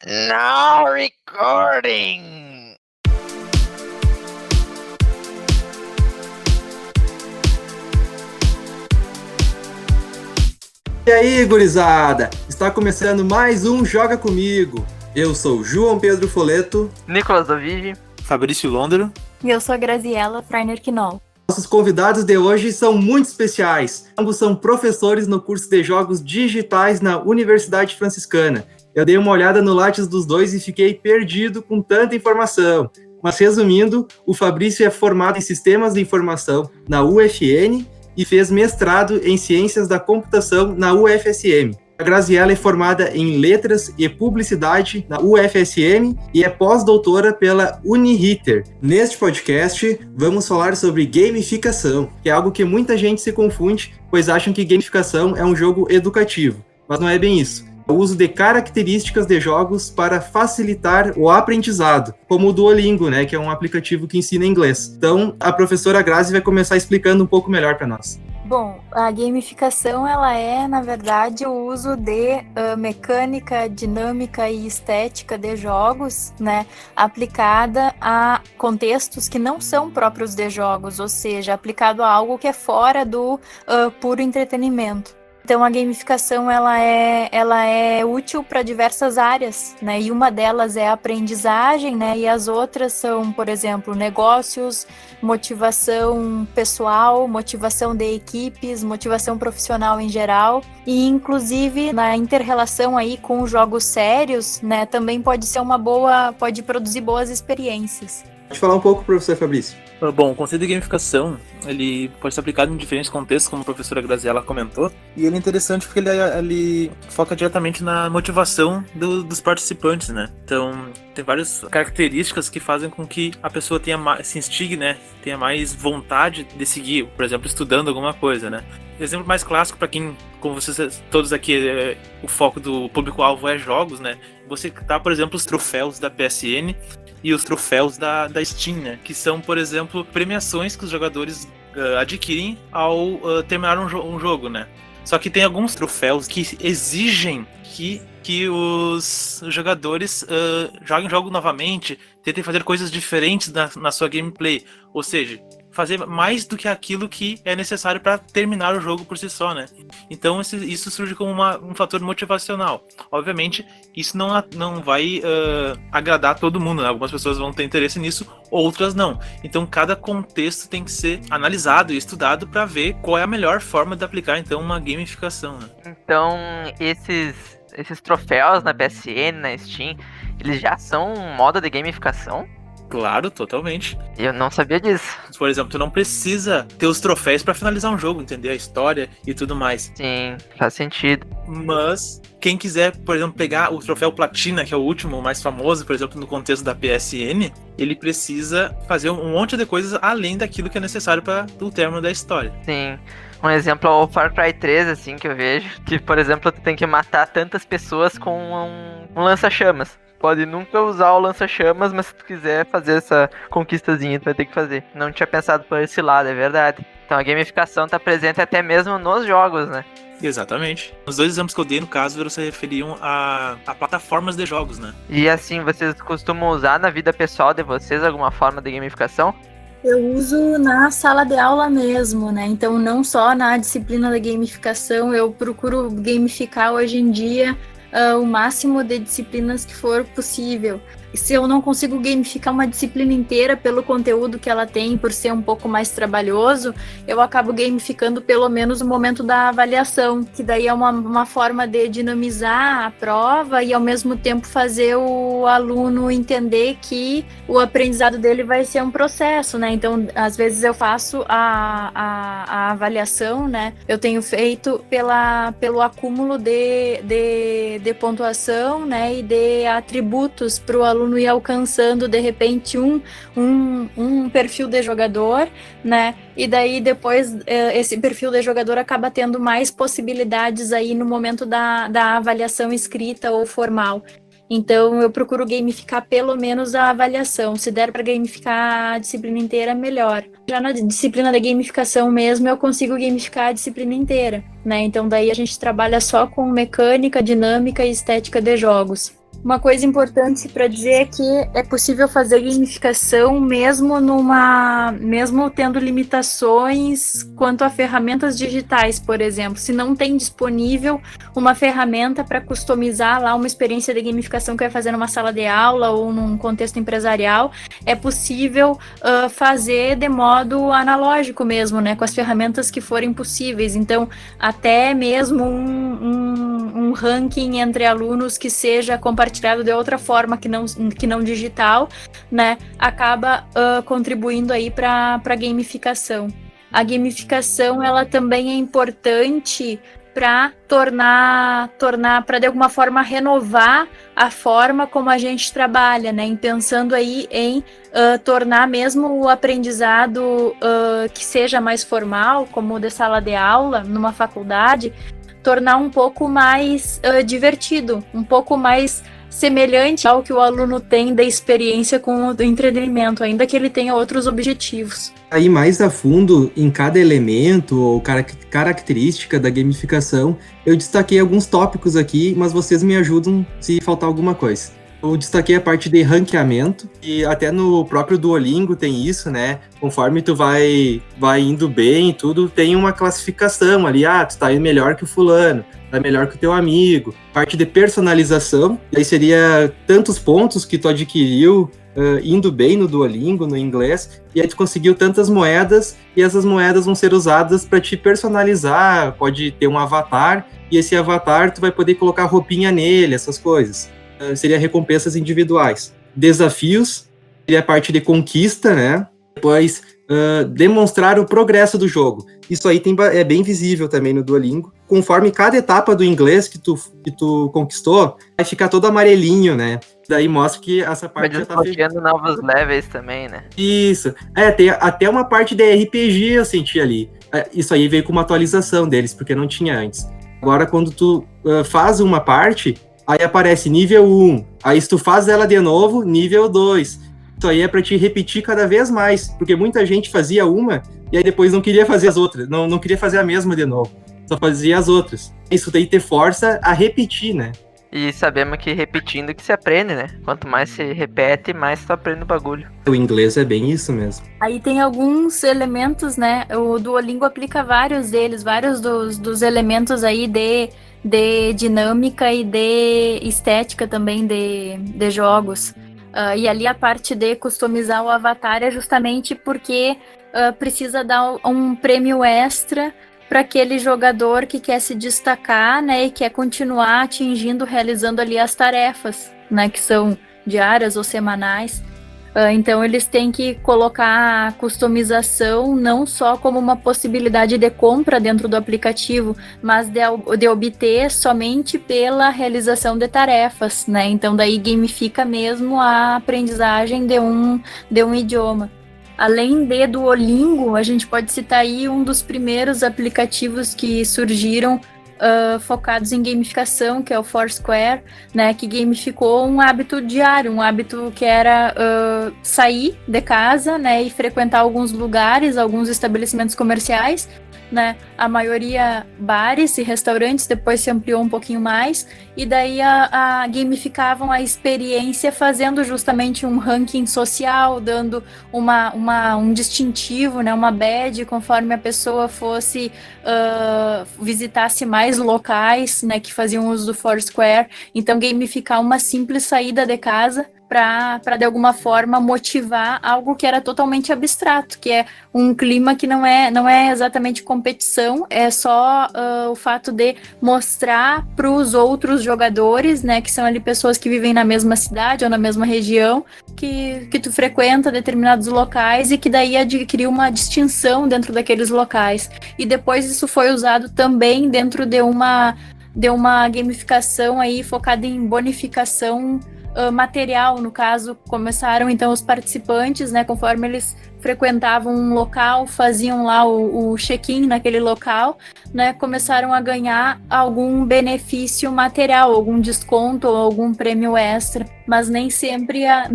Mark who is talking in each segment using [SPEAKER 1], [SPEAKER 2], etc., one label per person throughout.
[SPEAKER 1] Now recording!
[SPEAKER 2] E aí, gurizada? Está começando mais um Joga Comigo. Eu sou João Pedro Foleto,
[SPEAKER 1] Nicolas Davivi,
[SPEAKER 3] Fabrício Londero.
[SPEAKER 4] E eu sou a Graziella Freiner Quinol.
[SPEAKER 2] Nossos convidados de hoje são muito especiais. Ambos são professores no curso de Jogos Digitais na Universidade Franciscana. Eu dei uma olhada no Lattes dos dois e fiquei perdido com tanta informação. Mas resumindo, o Fabrício é formado em Sistemas de Informação na UFN e fez mestrado em Ciências da Computação na UFSM. A Graziella é formada em Letras e Publicidade na UFSM e é pós-doutora pela Uniriter. Neste podcast, vamos falar sobre gamificação, que é algo que muita gente se confunde, pois acham que gamificação é um jogo educativo, mas não é bem isso. O uso de características de jogos para facilitar o aprendizado, como o Duolingo, né, que é um aplicativo que ensina inglês. Então, a professora Grazi vai começar explicando um pouco melhor para nós.
[SPEAKER 4] Bom, a gamificação ela é, na verdade, o uso de mecânica, dinâmica e estética de jogos, né, aplicada a contextos que não são próprios de jogos, ou seja, aplicado a algo que é fora do puro entretenimento. Então, a gamificação ela é útil para diversas áreas, né? E uma delas é a aprendizagem, né? E as outras são, por exemplo, negócios, motivação pessoal, motivação de equipes, motivação profissional em geral. E, inclusive, na inter-relação aí com jogos sérios, né? Também pode produzir boas experiências.
[SPEAKER 2] Pode falar um pouco, professor Fabrício.
[SPEAKER 3] Bom, o conceito de gamificação, ele pode ser aplicado em diferentes contextos, como a professora Graziella comentou, e ele é interessante porque ele foca diretamente na motivação dos participantes, né? Então, tem várias características que fazem com que a pessoa se instigue, né? Tenha mais vontade de seguir, por exemplo, estudando alguma coisa, né? O exemplo mais clássico para quem, como vocês todos aqui, o foco do público-alvo é jogos, né? Você tá, por exemplo, os troféus da PSN e os troféus da Steam, né? Que são, por exemplo, premiações que os jogadores adquirem ao terminar um jogo, né? Só que tem alguns troféus que exigem que os jogadores joguem o jogo novamente, tentem fazer coisas diferentes na sua gameplay, ou seja, fazer mais do que aquilo que é necessário para terminar o jogo por si só, né? Então isso surge como um fator motivacional. Obviamente, isso não vai agradar todo mundo, né? Algumas pessoas vão ter interesse nisso, outras não. Então cada contexto tem que ser analisado e estudado para ver qual é a melhor forma de aplicar então uma gamificação, né?
[SPEAKER 1] Então, esses troféus na PSN, na Steam, eles já são um modo de gamificação?
[SPEAKER 3] Claro, totalmente.
[SPEAKER 1] Eu não sabia disso.
[SPEAKER 3] Por exemplo, tu não precisa ter os troféus pra finalizar um jogo, entender a história e tudo mais.
[SPEAKER 1] Sim, faz sentido.
[SPEAKER 3] Mas quem quiser, por exemplo, pegar o troféu Platina, que é o último, o mais famoso, por exemplo, no contexto da PSN, ele precisa fazer um monte de coisas além daquilo que é necessário para o término da história.
[SPEAKER 1] Sim. Um exemplo é o Far Cry 3, assim, que eu vejo. Que, por exemplo, tu tem que matar tantas pessoas com um lança-chamas. Pode nunca usar o lança-chamas, mas se tu quiser fazer essa conquistazinha, tu vai ter que fazer. Não tinha pensado por esse lado, é verdade. Então a gamificação tá presente até mesmo nos jogos, né?
[SPEAKER 3] Exatamente. Os dois exemplos que eu dei, no caso, se referiam a plataformas de jogos, né?
[SPEAKER 1] E assim, vocês costumam usar na vida pessoal de vocês alguma forma de gamificação?
[SPEAKER 4] Eu uso na sala de aula mesmo, né? Então, não só na disciplina da gamificação, eu procuro gamificar hoje em dia o máximo de disciplinas que for possível. E se eu não consigo gamificar uma disciplina inteira pelo conteúdo que ela tem, por ser um pouco mais trabalhoso, eu acabo gamificando pelo menos o momento da avaliação, que daí é uma forma de dinamizar a prova e ao mesmo tempo fazer o aluno entender que o aprendizado dele vai ser um processo, né? Então, às vezes eu faço a avaliação, né? Eu tenho feito pelo acúmulo de pontuação, né? E de atributos para o aluno ir alcançando de repente um perfil de jogador, né? E daí depois esse perfil de jogador acaba tendo mais possibilidades aí no momento da avaliação escrita ou formal. Então eu procuro gamificar pelo menos a avaliação. Se der para gamificar a disciplina inteira, melhor. Já na disciplina da gamificação mesmo, eu consigo gamificar a disciplina inteira, né? Então daí a gente trabalha só com mecânica, dinâmica e estética de jogos. Uma coisa importante para dizer é que é possível fazer gamificação mesmo tendo limitações quanto a ferramentas digitais, por exemplo. Se não tem disponível uma ferramenta para customizar lá uma experiência de gamificação que vai fazer numa sala de aula ou num contexto empresarial, é possível fazer de modo analógico mesmo, né, com as ferramentas que forem possíveis. Então, até mesmo um ranking entre alunos que seja compartilhado de outra forma que não digital, né, acaba contribuindo aí para a gamificação. A gamificação, ela também é importante para para de alguma forma renovar a forma como a gente trabalha, né, pensando aí em tornar mesmo o aprendizado que seja mais formal, como o de sala de aula, numa faculdade, tornar um pouco mais divertido, um pouco mais semelhante ao que o aluno tem da experiência com o entretenimento, ainda que ele tenha outros objetivos.
[SPEAKER 2] Aí mais a fundo em cada elemento ou característica da gamificação, eu destaquei alguns tópicos aqui, mas vocês me ajudam se faltar alguma coisa. Eu destaquei a parte de ranqueamento, e até no próprio Duolingo tem isso, né? Conforme tu vai indo bem, tudo tem uma classificação ali. Tu tá indo melhor que o fulano, tá melhor que o teu amigo. Parte de personalização, aí seria tantos pontos que tu adquiriu indo bem no Duolingo, no inglês, e aí tu conseguiu tantas moedas, e essas moedas vão ser usadas para te personalizar, pode ter um avatar, e esse avatar tu vai poder colocar roupinha nele, essas coisas. Seria recompensas individuais. Desafios, seria a parte de conquista, né? Depois, demonstrar o progresso do jogo. Isso aí é bem visível também no Duolingo. Conforme cada etapa do inglês que tu conquistou, vai ficar todo amarelinho, né? Daí mostra que essa parte
[SPEAKER 1] já tá criando novos levels também, né?
[SPEAKER 2] Isso. Tem até uma parte de RPG eu senti ali. Isso aí veio com uma atualização deles, porque não tinha antes. Agora, quando tu faz uma parte, aí aparece nível 1. Aí se tu faz ela de novo, nível 2. Isso aí é pra te repetir cada vez mais, porque muita gente fazia uma e aí depois não queria fazer as outras, não queria fazer a mesma de novo, só fazia as outras. Isso daí te força a repetir, né?
[SPEAKER 1] E sabemos que repetindo que se aprende, né? Quanto mais se repete, mais tu aprende o bagulho.
[SPEAKER 2] O inglês é bem isso mesmo.
[SPEAKER 4] Aí tem alguns elementos, né? O Duolingo aplica vários dos elementos aí de dinâmica e de estética também de jogos. E ali a parte de customizar o avatar é justamente porque precisa dar um prêmio extra para aquele jogador que quer se destacar, né, e quer continuar realizando ali as tarefas, né, que são diárias ou semanais. Então eles têm que colocar a customização não só como uma possibilidade de compra dentro do aplicativo, mas de obter somente pela realização de tarefas, né? Então daí gamifica mesmo a aprendizagem de um idioma. Além de Duolingo, a gente pode citar aí um dos primeiros aplicativos que surgiram focados em gamificação, que é o Foursquare, né, que gamificou um hábito diário, um hábito que era sair de casa, né, e frequentar alguns lugares, alguns estabelecimentos comerciais, né, a maioria bares e restaurantes, depois se ampliou um pouquinho mais, e daí gamificavam a experiência fazendo justamente um ranking social, dando um distintivo, né, uma badge, conforme a pessoa fosse visitasse mais locais, né, que faziam uso do Foursquare. Então gamificar uma simples saída de casa para de alguma forma motivar algo que era totalmente abstrato, que é um clima que não é exatamente competição, é só o fato de mostrar para os outros jogadores, né, que são ali pessoas que vivem na mesma cidade ou na mesma região, que tu frequenta determinados locais e que daí adquiriu uma distinção dentro daqueles locais. E depois isso foi usado também dentro de uma gamificação aí focada em bonificação material. No caso, começaram então os participantes, né, conforme eles frequentavam um local, faziam lá o check-in naquele local, né, começaram a ganhar algum benefício material, algum desconto ou algum prêmio extra, mas nem sempre a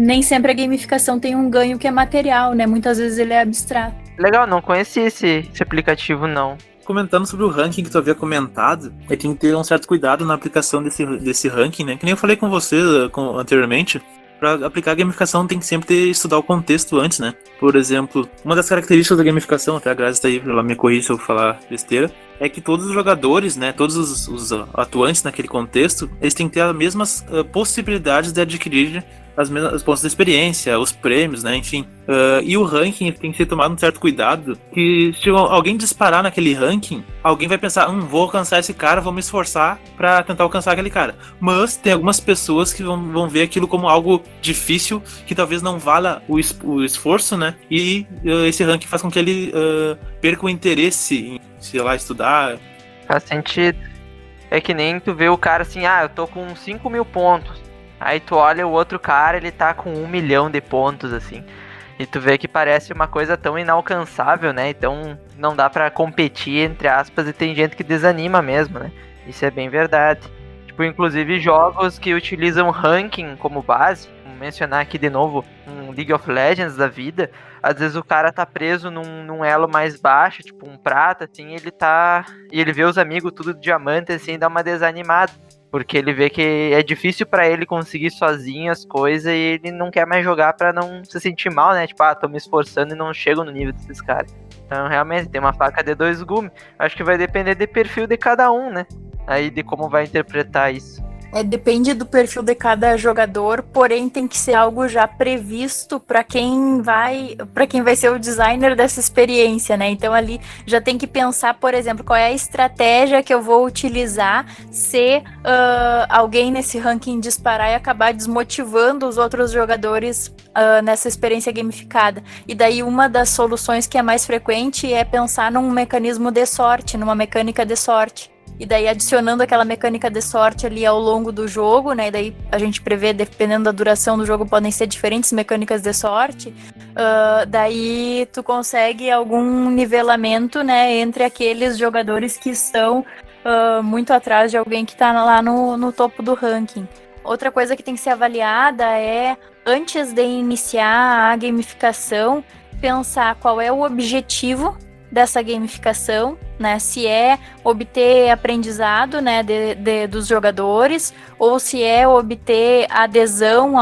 [SPEAKER 4] gamificação tem um ganho que é material, né, muitas vezes ele é abstrato.
[SPEAKER 1] Legal, não conheci esse aplicativo, não.
[SPEAKER 3] Comentando sobre o ranking que tu havia comentado, tem que ter um certo cuidado na aplicação desse ranking, né? Que nem eu falei com você anteriormente, para aplicar a gamificação tem que sempre estudar o contexto antes, né? Por exemplo, uma das características da gamificação, até a Grazi tá aí, ela me corrige se eu falar besteira, é que todos os jogadores, né, todos os atuantes naquele contexto, eles têm que ter as mesmas possibilidades de adquirir os pontos de experiência, os prêmios, né, enfim. E o ranking tem que ser tomado um certo cuidado, que se alguém disparar naquele ranking, alguém vai pensar, vou alcançar esse cara, vou me esforçar pra tentar alcançar aquele cara. Mas tem algumas pessoas que vão ver aquilo como algo difícil, que talvez não vala o esforço, né, e esse ranking faz com que ele perca o interesse em, sei lá, estudar.
[SPEAKER 1] Faz sentido. É que nem tu vê o cara assim, eu tô com 5.000 pontos. Aí tu olha o outro cara, ele tá com 1 milhão de pontos, assim. E tu vê que parece uma coisa tão inalcançável, né? Então não dá pra competir, entre aspas, e tem gente que desanima mesmo, né? Isso é bem verdade. Tipo, inclusive jogos que utilizam ranking como base, vou mencionar aqui de novo um League of Legends da vida, às vezes o cara tá preso num elo mais baixo, tipo um prata, assim, e ele vê os amigos tudo de diamante, assim, dá uma desanimada. Porque ele vê que é difícil pra ele conseguir sozinho as coisas e ele não quer mais jogar pra não se sentir mal, né? Tipo, tô me esforçando e não chego no nível desses caras. Então, realmente, tem uma faca de dois gumes. Acho que vai depender do perfil de cada um, né? Aí de como vai interpretar isso.
[SPEAKER 4] Depende do perfil de cada jogador, porém tem que ser algo já previsto para quem vai ser o designer dessa experiência, né? Então ali já tem que pensar, por exemplo, qual é a estratégia que eu vou utilizar se alguém nesse ranking disparar e acabar desmotivando os outros jogadores nessa experiência gamificada. E daí uma das soluções que é mais frequente é pensar num mecanismo de sorte, numa mecânica de sorte. E daí adicionando aquela mecânica de sorte ali ao longo do jogo, né? E daí a gente prevê, dependendo da duração do jogo, podem ser diferentes mecânicas de sorte. Daí tu consegue algum nivelamento, né? Entre aqueles jogadores que estão muito atrás de alguém que está lá no topo do ranking. Outra coisa que tem que ser avaliada é, antes de iniciar a gamificação, pensar qual é o objetivo dessa gamificação, né? Se é obter aprendizado, né, dos jogadores, ou se é obter adesão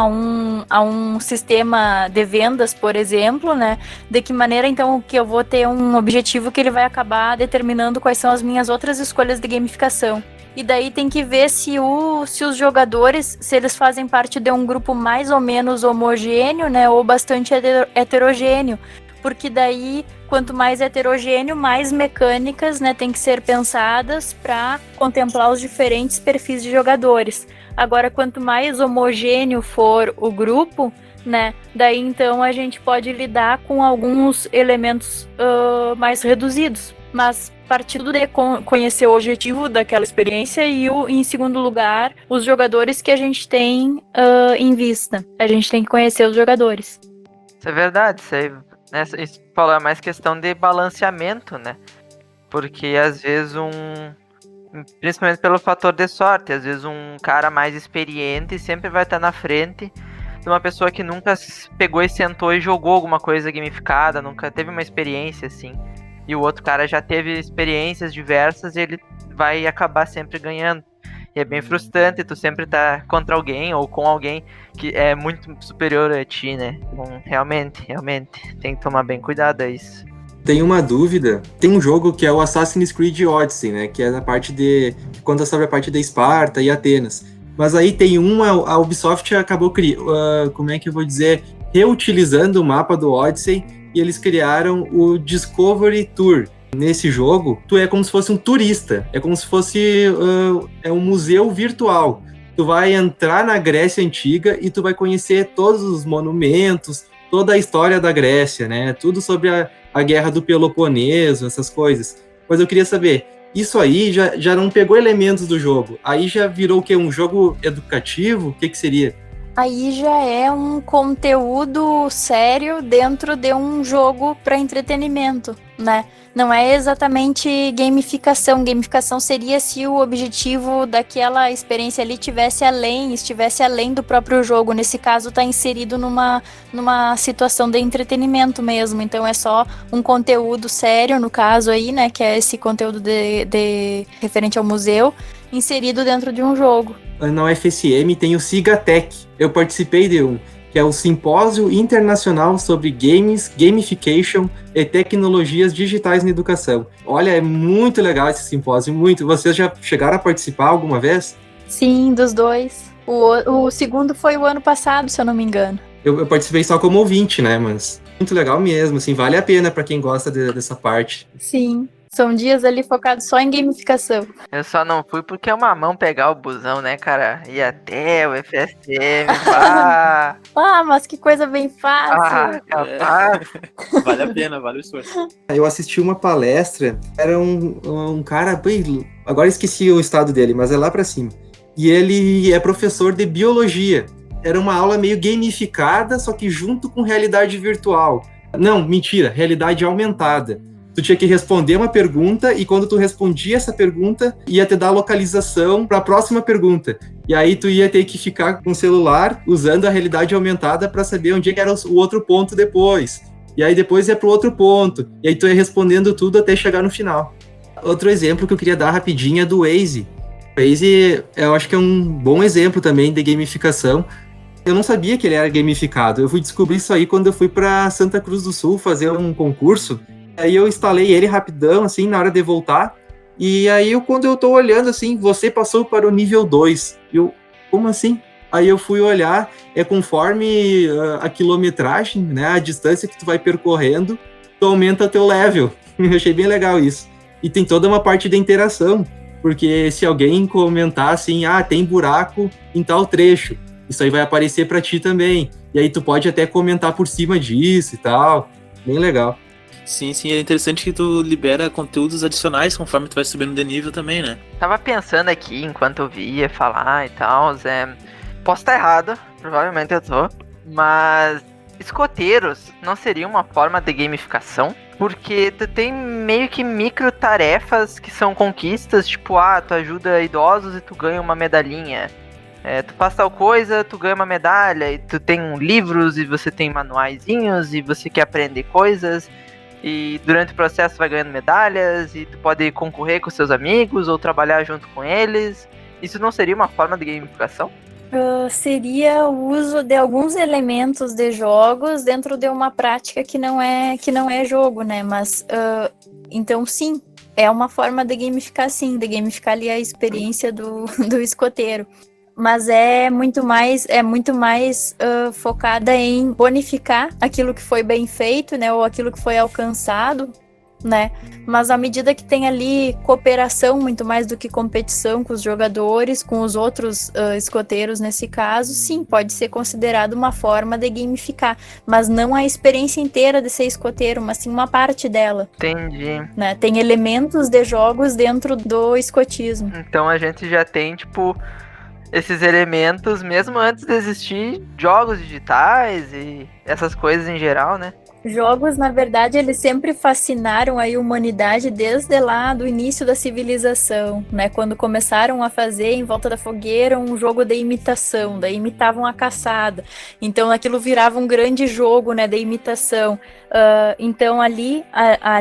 [SPEAKER 4] a um sistema de vendas, por exemplo, né? De que maneira, então, que eu vou ter um objetivo que ele vai acabar determinando quais são as minhas outras escolhas de gamificação. E daí tem que ver se os jogadores, se eles fazem parte de um grupo mais ou menos homogêneo, né, ou bastante heterogêneo. Porque daí, quanto mais heterogêneo, mais mecânicas, né, tem que ser pensadas para contemplar os diferentes perfis de jogadores. Agora, quanto mais homogêneo for o grupo, né, daí então a gente pode lidar com alguns elementos mais reduzidos. Mas partindo de conhecer o objetivo daquela experiência e, em segundo lugar, os jogadores que a gente tem em vista. A gente tem que conhecer os jogadores.
[SPEAKER 1] Isso é verdade, isso falou, é mais questão de balanceamento, né? Porque às vezes principalmente pelo fator de sorte, às vezes um cara mais experiente sempre vai estar na frente de uma pessoa que nunca pegou e sentou e jogou alguma coisa gamificada, nunca teve uma experiência assim. E o outro cara já teve experiências diversas e ele vai acabar sempre ganhando. E é bem frustrante tu sempre tá contra alguém ou com alguém que é muito superior a ti, né? Então, realmente, tem que tomar bem cuidado a isso.
[SPEAKER 2] Tem uma dúvida. Tem um jogo que é o Assassin's Creed Odyssey, né? Que é na parte que conta sobre a parte de Esparta e Atenas. Mas aí tem a Ubisoft acabou como é que eu vou dizer? Reutilizando o mapa do Odyssey e eles criaram o Discovery Tour. Nesse jogo, tu é como se fosse um turista, é como se fosse um museu virtual. Tu vai entrar na Grécia Antiga e tu vai conhecer todos os monumentos, toda a história da Grécia, né? Tudo sobre a Guerra do Peloponeso, essas coisas. Mas eu queria saber, isso aí já não pegou elementos do jogo? Aí já virou o quê? Um jogo educativo? O que seria?
[SPEAKER 4] Aí já é um conteúdo sério dentro de um jogo para entretenimento, né? Não é exatamente gamificação. Gamificação seria se o objetivo daquela experiência ali estivesse além do próprio jogo. Nesse caso, está inserido numa situação de entretenimento mesmo. Então, é só um conteúdo sério, no caso aí, né? Que é esse conteúdo de referente ao museu, inserido dentro de um jogo.
[SPEAKER 2] Na UFSM tem o Cigatec. Eu participei de um, que é o Simpósio Internacional sobre Games, Gamification e Tecnologias Digitais na Educação. Olha, é muito legal esse simpósio, muito. Vocês já chegaram a participar alguma vez?
[SPEAKER 4] Sim, dos dois. O segundo foi o ano passado, se eu não me engano.
[SPEAKER 2] Eu participei só como ouvinte, né, mas muito legal mesmo, assim, vale a pena para quem gosta dessa parte.
[SPEAKER 4] Sim. São dias ali focados só em gamificação.
[SPEAKER 1] Eu só não fui porque é uma mão pegar o busão, né, cara? Ir até o FSM, pá.
[SPEAKER 4] Mas que coisa bem fácil.
[SPEAKER 1] Capaz.
[SPEAKER 3] Vale a pena, vale o esforço.
[SPEAKER 2] Eu assisti uma palestra, era um cara, bem, agora esqueci o estado dele, mas é lá pra cima. E ele é professor de biologia. Era uma aula meio gamificada, só que junto com realidade virtual. Não, mentira, realidade aumentada. Tu tinha que responder uma pergunta e quando tu respondia essa pergunta, ia te dar a localização para a próxima pergunta. E aí tu ia ter que ficar com o celular usando a realidade aumentada para saber onde é que era o outro ponto depois. E aí depois ia para o outro ponto. E aí tu ia respondendo tudo até chegar no final. Outro exemplo que eu queria dar rapidinho é do Waze. O Waze, eu acho que é um bom exemplo também de gamificação. Eu não sabia que ele era gamificado. Eu fui descobrir isso aí quando eu fui para Santa Cruz do Sul fazer um concurso. Aí eu instalei ele rapidão, assim, na hora de voltar. E aí, quando eu tô olhando, assim, você passou para o nível 2. Eu, como assim? Aí eu fui olhar, conforme a quilometragem, né, a distância que tu vai percorrendo, tu aumenta teu level. Eu achei bem legal isso. E tem toda uma parte de interação, porque se alguém comentar assim, tem buraco em tal trecho, isso aí vai aparecer para ti também. E aí tu pode até comentar por cima disso e tal. Bem legal.
[SPEAKER 3] Sim, é interessante que tu libera conteúdos adicionais conforme tu vai subindo de nível também, né?
[SPEAKER 1] Tava pensando aqui, enquanto eu via falar e tal, posso estar errado, provavelmente eu tô, mas escoteiros não seria uma forma de gamificação? Porque tu tem meio que micro tarefas que são conquistas, tipo, tu ajuda idosos e tu ganha uma medalhinha. Tu faz tal coisa, tu ganha uma medalha, e tu tem livros e você tem manuaizinhos e você quer aprender coisas. E durante o processo vai ganhando medalhas e tu pode concorrer com seus amigos ou trabalhar junto com eles. Isso não seria uma forma de gamificação?
[SPEAKER 4] Seria o uso de alguns elementos de jogos dentro de uma prática que não é jogo, né? Mas, então sim, é uma forma de gamificar sim, de gamificar ali a experiência do escoteiro. Mas é muito mais focada em bonificar aquilo que foi bem feito, né, ou aquilo que foi alcançado, né, mas à medida que tem ali cooperação, muito mais do que competição com os jogadores, com os outros escoteiros nesse caso, sim, pode ser considerado uma forma de gamificar, mas não a experiência inteira de ser escoteiro, mas sim uma parte dela.
[SPEAKER 1] Entendi.
[SPEAKER 4] Né, tem elementos de jogos dentro do escotismo.
[SPEAKER 1] Então a gente já tem, tipo, esses elementos, mesmo antes de existir jogos digitais e essas coisas em geral, né?
[SPEAKER 4] Jogos, na verdade, eles sempre fascinaram a humanidade desde lá do início da civilização, né? Quando começaram a fazer em volta da fogueira um jogo de imitação, daí imitavam a caçada. Então aquilo virava um grande jogo, né, de imitação. Então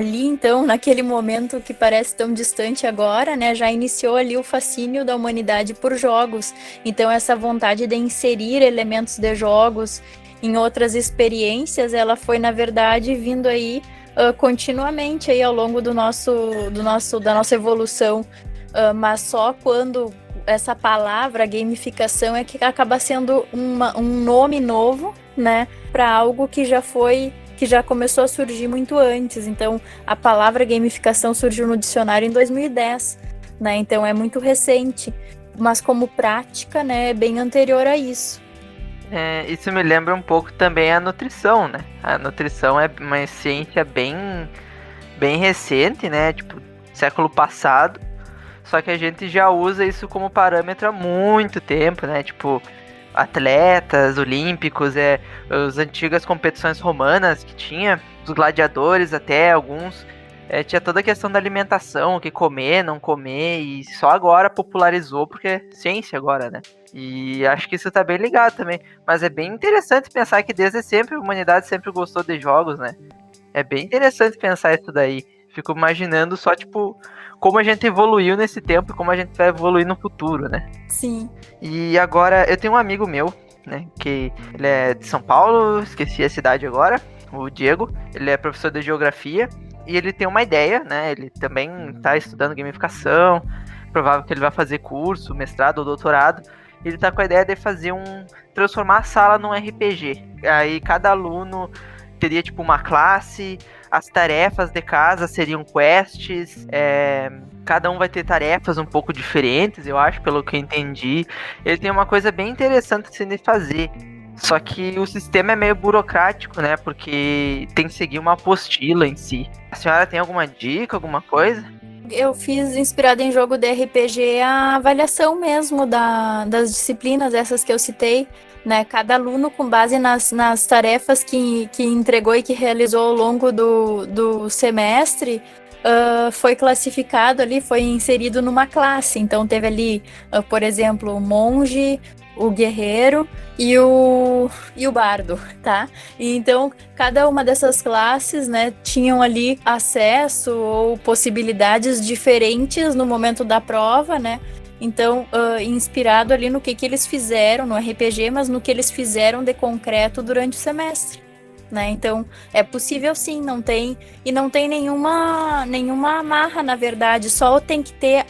[SPEAKER 4] então, naquele momento que parece tão distante agora, né, já iniciou ali o fascínio da humanidade por jogos. Então essa vontade de inserir elementos de jogos em outras experiências, ela foi, na verdade, vindo aí continuamente aí ao longo da nossa evolução, mas só quando essa palavra gamificação é que acaba sendo um nome novo, né, para algo que já começou a surgir muito antes. Então, a palavra gamificação surgiu no dicionário em 2010, né, então é muito recente, mas como prática, né, é bem anterior a isso.
[SPEAKER 1] Isso me lembra um pouco também a nutrição, né? A nutrição é uma ciência bem recente, né? Tipo, século passado. Só que a gente já usa isso como parâmetro há muito tempo, né? Tipo, atletas olímpicos, as antigas competições romanas que tinha, os gladiadores até, alguns tinha toda a questão da alimentação, o que comer, não comer, e só agora popularizou porque é ciência agora, né? E acho que isso tá bem ligado também. Mas é bem interessante pensar que desde sempre a humanidade sempre gostou de jogos, né? É bem interessante pensar isso daí. Fico imaginando só, tipo, como a gente evoluiu nesse tempo e como a gente vai evoluir no futuro, né?
[SPEAKER 4] Sim.
[SPEAKER 1] E agora, eu tenho um amigo meu, né, que ele é de São Paulo, esqueci a cidade agora, o Diego. Ele é professor de geografia e ele tem uma ideia, né? Ele também tá estudando gamificação, provável que ele vai fazer curso, mestrado ou doutorado. Ele tá com a ideia de fazer transformar a sala num RPG. Aí cada aluno teria tipo uma classe, as tarefas de casa seriam quests, cada um vai ter tarefas um pouco diferentes, eu acho, pelo que eu entendi. Ele tem uma coisa bem interessante assim, de fazer, só que o sistema é meio burocrático, né, porque tem que seguir uma apostila em si. A senhora tem alguma dica, alguma coisa?
[SPEAKER 4] Eu fiz, inspirado em jogo de RPG, a avaliação mesmo das disciplinas, essas que eu citei, né? Cada aluno, com base nas tarefas que entregou e que realizou ao longo do semestre, foi classificado ali, foi inserido numa classe. Então teve ali, por exemplo, o monge, o guerreiro e o bardo, tá? E então, cada uma dessas classes, né, tinham ali acesso ou possibilidades diferentes no momento da prova, né? Então, inspirado ali no que eles fizeram no RPG, mas no que eles fizeram de concreto durante o semestre, né? Então, é possível sim, não tem nenhuma amarra, na verdade, só tem que ter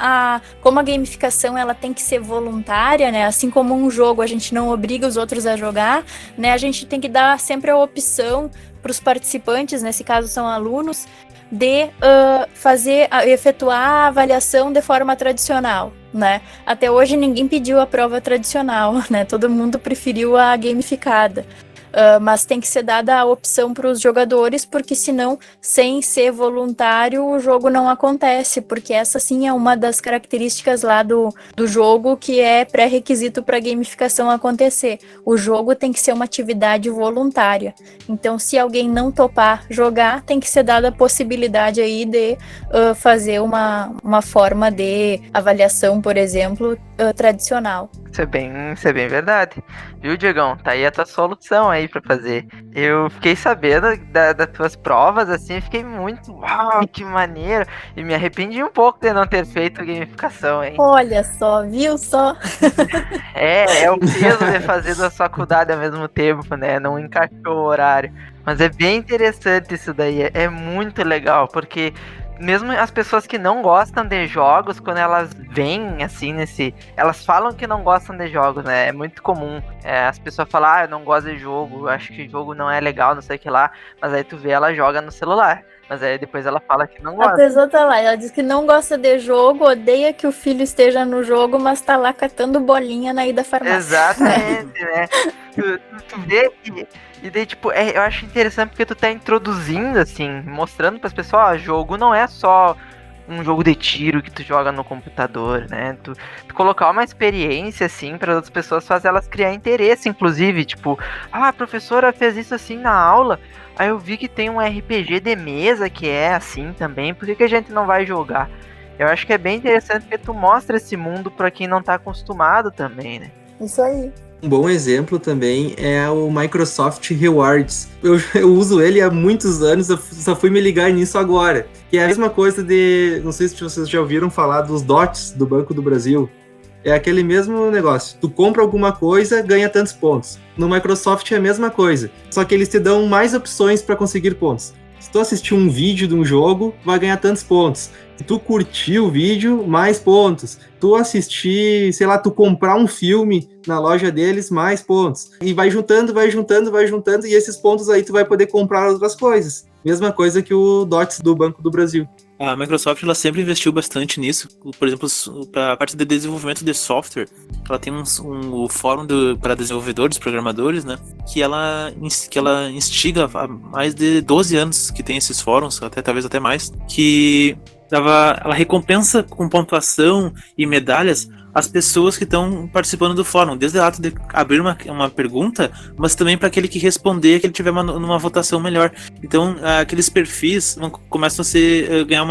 [SPEAKER 4] como a gamificação, ela tem que ser voluntária, né? Assim como um jogo a gente não obriga os outros a jogar, né? A gente tem que dar sempre a opção para os participantes, nesse caso são alunos, de efetuar a avaliação de forma tradicional, né? Até hoje ninguém pediu a prova tradicional, né? Todo mundo preferiu a gamificada. Mas tem que ser dada a opção para os jogadores, porque senão, sem ser voluntário, o jogo não acontece, porque essa sim é uma das características lá do jogo que é pré-requisito para a gamificação acontecer. O jogo tem que ser uma atividade voluntária. Então, se alguém não topar jogar, tem que ser dada a possibilidade aí de fazer uma forma de avaliação, por exemplo, tradicional.
[SPEAKER 1] Isso é bem verdade. Viu, Diegão? Tá aí a tua solução aí pra fazer. Eu fiquei sabendo das tuas provas, assim, fiquei muito, uau, que maneiro. E me arrependi um pouco de não ter feito gamificação, hein?
[SPEAKER 4] Olha só, viu só?
[SPEAKER 1] É o peso de fazer da faculdade ao mesmo tempo, né? Não encaixou o horário. Mas é bem interessante isso daí, é muito legal, porque mesmo as pessoas que não gostam de jogos, quando elas vêm assim elas falam que não gostam de jogos, né? É muito comum. As pessoas falam, eu não gosto de jogo, acho que jogo não é legal, não sei o que lá. Mas aí tu vê, ela joga no celular. Mas aí depois ela fala que não gosta.
[SPEAKER 4] A pessoa tá lá, ela diz que não gosta de jogo, odeia que o filho esteja no jogo, mas tá lá catando bolinha na ida da farmácia.
[SPEAKER 1] Exatamente, né? Tu vê que... E daí, tipo, eu acho interessante porque tu tá introduzindo, assim, mostrando pras pessoas, jogo não é só um jogo de tiro que tu joga no computador, né? Tu colocar uma experiência, assim, para outras pessoas, fazer elas criar interesse, inclusive, tipo, a professora fez isso assim na aula, aí eu vi que tem um RPG de mesa que é assim também, por que a gente não vai jogar? Eu acho que é bem interessante porque tu mostra esse mundo pra quem não tá acostumado também, né?
[SPEAKER 4] Isso aí.
[SPEAKER 2] Um bom exemplo também é o Microsoft Rewards. Eu uso ele há muitos anos, eu só fui me ligar nisso agora. Que é a mesma coisa não sei se vocês já ouviram falar dos DOTs do Banco do Brasil. É aquele mesmo negócio. Tu compra alguma coisa, ganha tantos pontos. No Microsoft é a mesma coisa. Só que eles te dão mais opções para conseguir pontos. Se tu assistir um vídeo de um jogo, vai ganhar tantos pontos. Se tu curtir o vídeo, mais pontos. Tu assistir, sei lá, tu comprar um filme na loja deles, mais pontos. E vai juntando, e esses pontos aí tu vai poder comprar outras coisas. Mesma coisa que o DOTS do Banco do Brasil.
[SPEAKER 3] A Microsoft ela sempre investiu bastante nisso, por exemplo, para a parte de desenvolvimento de software. Ela tem o fórum para desenvolvedores, programadores, né? Que ela instiga há mais de 12 anos que tem esses fóruns, talvez até mais, que ela recompensa com pontuação e medalhas as pessoas que estão participando do fórum, desde o ato de abrir uma pergunta, mas também para aquele que responder, que ele tiver numa votação melhor. Então, aqueles perfis começam a ganhar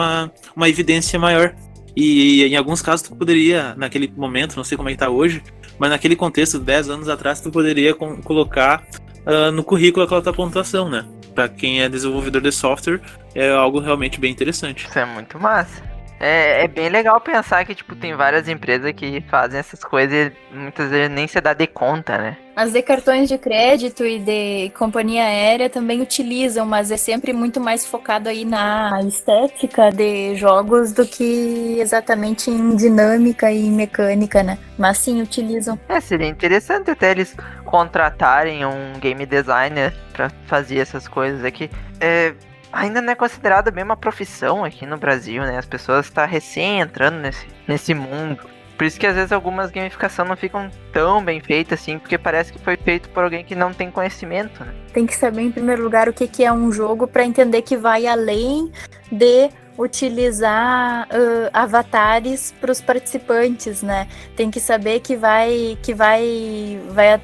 [SPEAKER 3] uma evidência maior. E em alguns casos tu poderia, naquele momento, não sei como é que tá hoje, mas naquele contexto, 10 anos atrás, tu poderia colocar no currículo aquela tua pontuação, né? Para quem é desenvolvedor de software, é algo realmente bem interessante.
[SPEAKER 1] Isso é muito massa. É bem legal pensar que, tipo, tem várias empresas que fazem essas coisas e muitas vezes nem se dá de conta, né?
[SPEAKER 4] As de cartões de crédito e de companhia aérea também utilizam, mas é sempre muito mais focado aí na estética de jogos do que exatamente em dinâmica e mecânica, né? Mas sim, utilizam.
[SPEAKER 1] Seria interessante até eles contratarem um game designer pra fazer essas coisas aqui. Ainda não é considerada bem uma profissão aqui no Brasil, né? As pessoas estão recém entrando nesse mundo. Por isso que às vezes algumas gamificações não ficam tão bem feitas assim, porque parece que foi feito por alguém que não tem conhecimento, né?
[SPEAKER 4] Tem que saber em primeiro lugar o que é um jogo para entender que vai além de utilizar avatares para os participantes, né? Tem que saber que vai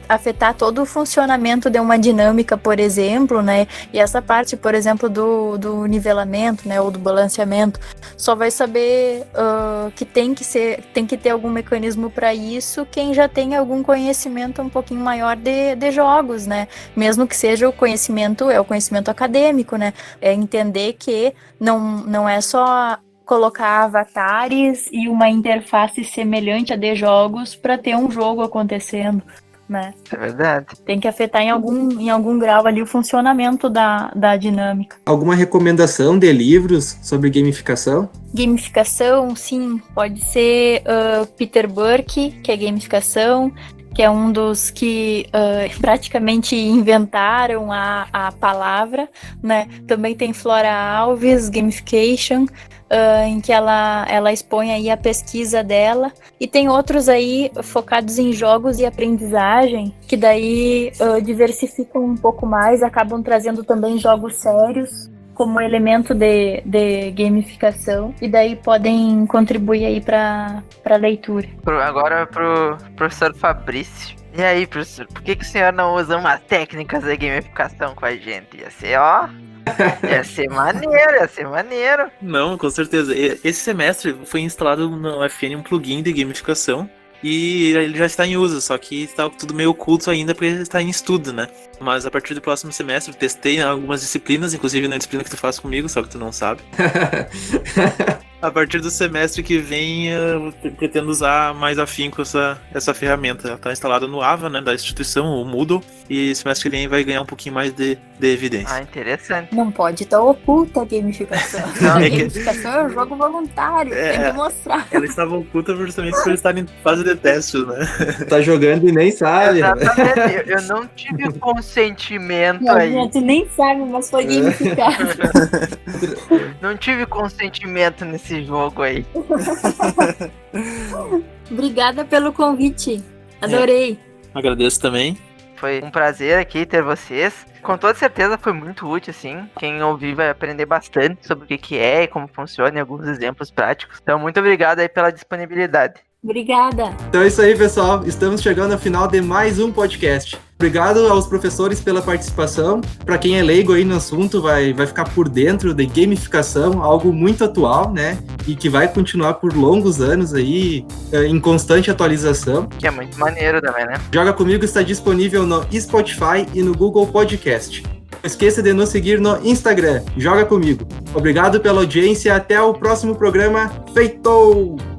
[SPEAKER 4] afetar todo o funcionamento de uma dinâmica, por exemplo, né? E essa parte, por exemplo, do nivelamento, né? Ou do balanceamento, só vai saber que tem que ter algum mecanismo para isso quem já tem algum conhecimento um pouquinho maior de jogos, né? Mesmo que seja o conhecimento acadêmico, né? É entender que não é só colocar avatares e uma interface semelhante a de jogos para ter um jogo acontecendo, né?
[SPEAKER 1] É verdade.
[SPEAKER 4] Tem que afetar em algum grau ali o funcionamento da dinâmica.
[SPEAKER 2] Alguma recomendação de livros sobre gamificação?
[SPEAKER 4] Gamificação, sim, pode ser Peter Burke, que é gamificação, que é um dos que praticamente inventaram a palavra, né? Também tem Flora Alves, Gamification, em que ela expõe aí a pesquisa dela. E tem outros aí focados em jogos e aprendizagem, que daí diversificam um pouco mais, acabam trazendo também jogos sérios como elemento de gamificação, e daí podem contribuir aí para leitura.
[SPEAKER 1] Agora pro professor Fabrício. E aí, professor, por que o senhor não usa umas técnicas de gamificação com a gente? Ia ser maneiro.
[SPEAKER 3] Não, com certeza. Esse semestre foi instalado no UFN um plugin de gamificação e ele já está em uso, só que está tudo meio oculto ainda porque está em estudo, né? Mas a partir do próximo semestre testei algumas disciplinas, inclusive na disciplina que tu faz comigo, só que tu não sabe. A partir do semestre que vem, eu pretendo usar mais afinco essa ferramenta. Ela está instalada no AVA, né, da instituição, o Moodle, e semestre que vem vai ganhar um pouquinho mais de evidência.
[SPEAKER 1] Interessante.
[SPEAKER 4] Não pode estar oculta a gamificação.
[SPEAKER 1] Não,
[SPEAKER 4] gamificação é um jogo voluntário, tem que mostrar.
[SPEAKER 3] Ela estava oculta justamente por estar em fase de teste, né?
[SPEAKER 2] Tá jogando e nem sabe.
[SPEAKER 1] Exatamente, eu não tive consentimento aí.
[SPEAKER 4] Tu nem sabe, mas foi gamificado.
[SPEAKER 1] Não tive consentimento nesse jogo aí.
[SPEAKER 4] Obrigada pelo convite. Adorei.
[SPEAKER 3] Agradeço também.
[SPEAKER 1] Foi um prazer aqui ter vocês. Com toda certeza foi muito útil, assim. Quem ouvir vai aprender bastante sobre o que é e como funciona e alguns exemplos práticos. Então, muito obrigado aí pela disponibilidade.
[SPEAKER 4] Obrigada.
[SPEAKER 2] Então é isso aí, pessoal. Estamos chegando ao final de mais um podcast. Obrigado aos professores pela participação. Para quem é leigo aí no assunto, vai ficar por dentro de gamificação, algo muito atual, né? E que vai continuar por longos anos aí, em constante atualização.
[SPEAKER 1] Que é muito maneiro também, né?
[SPEAKER 2] Joga Comigo está disponível no Spotify e no Google Podcast. Não esqueça de nos seguir no Instagram, Joga Comigo. Obrigado pela audiência, até o próximo programa. Feito!